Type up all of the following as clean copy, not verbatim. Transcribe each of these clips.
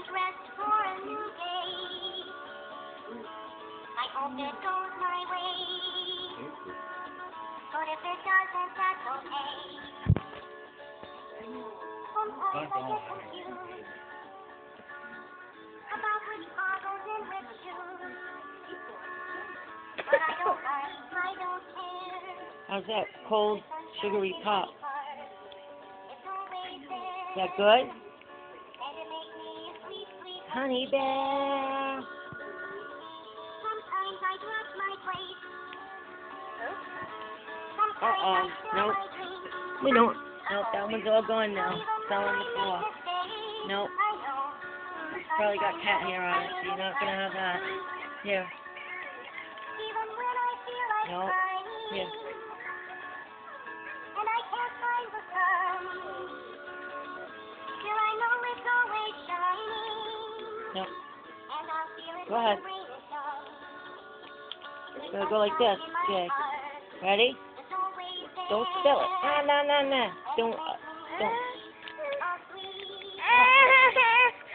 dressed for a new day. I hope it goes my way. But if it doesn't, that's okay. Sometimes I get confused about which car goes in which shoes. But I don't mind, I don't care. How's that cold, sugary pop? It's always there. Is that good? And it makes me a sweet, sweet Honey bear. Sometimes I drop my plate. Uh-oh. Nope. We don't. Nope, that one's all gone now. It's all on the floor. Nope. Probably got cat hair on it, so you're not gonna have that. Here. Nope. Here. And I can't find the sun. Still I know it's always shining. Nope. And I'll feel it Go ahead. when the rain is done. It's gonna go like this, Jay. Ready? It's always there. Don't spill it. No. Don't.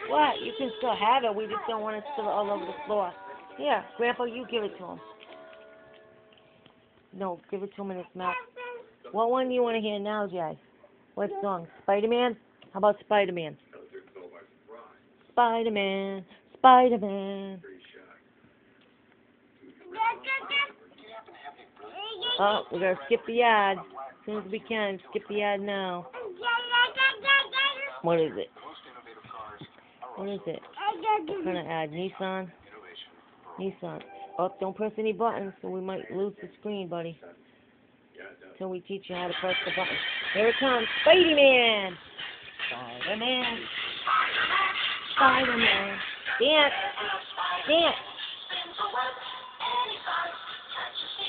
What? You can still have it. We just don't want it to spill it all over the floor. Here, Grandpa, you give it to him. No, give it to him in his mouth. What one do you want to hear now, Jay? What song? Spider-Man? How about Spider-Man? Spider-Man, Spider-Man. Oh, we gotta skip the ad. As soon as we can, skip the ad now. What is it? What is it? What kind of ad? Nissan? Nissan. Oh, don't press any buttons, so we might lose the screen, buddy. Until we teach you how to press the button. Here it comes. Spider-Man! Spider-Man! Spider-Man! Dance! Dance!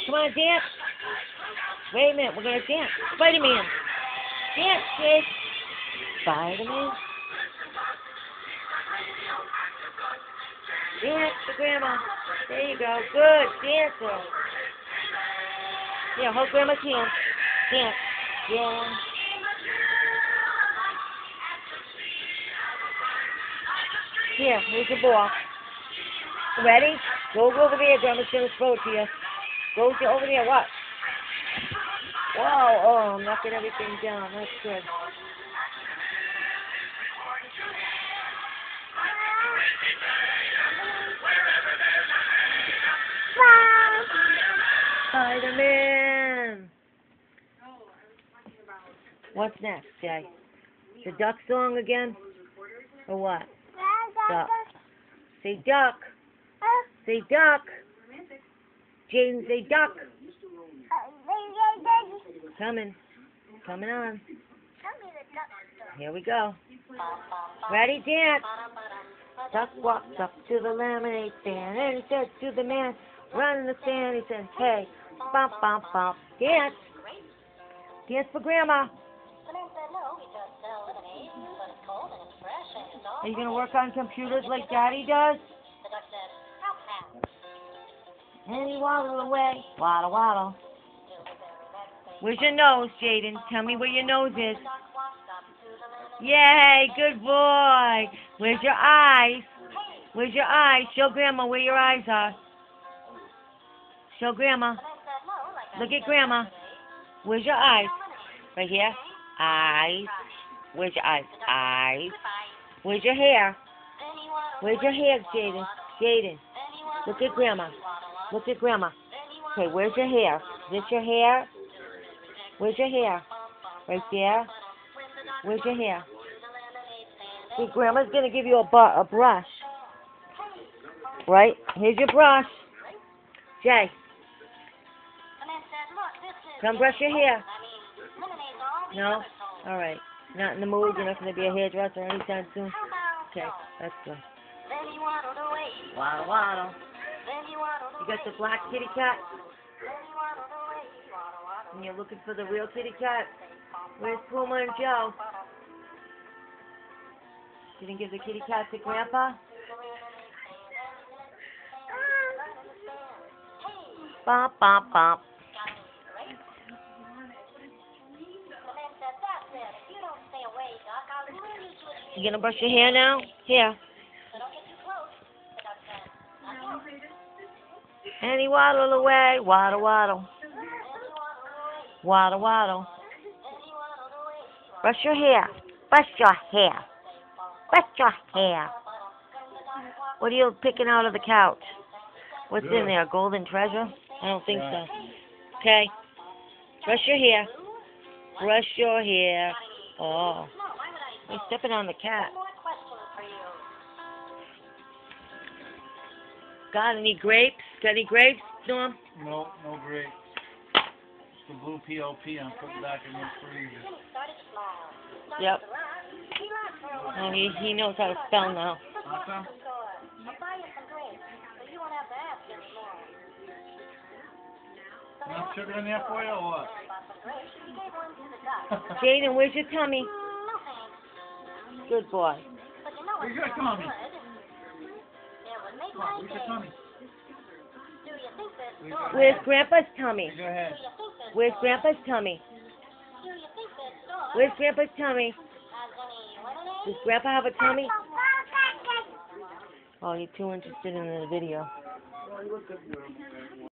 Come on, dance! Wait a minute, we're gonna dance. Spider-Man! Dance, kid! Spider-Man! Dance for Grandma. There you go. Good. Dancer. Yeah, hold Grandma's hand. Dance. Yeah. Here, here's your ball. Ready? Go over there. Grandma's going to throw it to you. Go over there. What? Whoa. Oh, I'm knocking everything down. That's good. Spider-Man! What's next, Jay? The duck song again? Or what? Duck. Say duck. Say duck. Jayden, say duck. Coming. Coming on. Here we go. Ready, dance. Duck walked up to the lemonade stand and he said to the man running the stand, he said, hey, bump, bump, bump, dance. Dance for Grandma. Are you going to work on computers like Daddy does? And he waddled away. Waddle, waddle. Where's your nose, Jayden? Tell me where your nose is. Yay, good boy. Where's your eyes? Where's your eyes? Show Grandma where your eyes are. Show Grandma. Look at Grandma. Where's your eyes? Right here. Eyes. Where's your eyes? Eyes. Where's your hair? Where's your hair, Jayden? Jayden. Look at Grandma. Look at Grandma. Okay, where's your hair? Is this your hair? Where's your hair? Right there. Where's your hair? See, Grandma's going to give you a brush. Right? Here's your brush. Jay. Come brush your hair. No? All right. Not in the mood. You're not going to be a hairdresser anytime soon. Okay, that's good. Waddle, waddle. You got the black kitty cat? And you're looking for the real kitty cat? Where's Puma and Joe? You didn't give the kitty cat to Grandpa? Bop, bop, bop. You gonna brush your hair now? Here. And he waddled away. Waddle, waddle. Waddle, waddle. Brush your hair. Brush your hair. Brush your hair. What are you picking out of the couch? What's in there? Golden treasure? I don't think so. Okay. Brush your hair. Brush your hair. Oh. You're stepping on the cat. Got any grapes? Got any grapes, Norm? No, no grapes. The blue PLP I'm putting back in the freezer. Yep. Oh, he knows how to spell now. Awesome. Enough sugar in there for you or what? Jayden, where's your tummy? Good boy. Where's your tummy? Come on, where's your tummy? Where's Grandpa's tummy? Raise your head. Where's Grandpa's tummy? Where's Grandpa's tummy? Does Grandpa have a tummy? Oh, you're too interested in the video.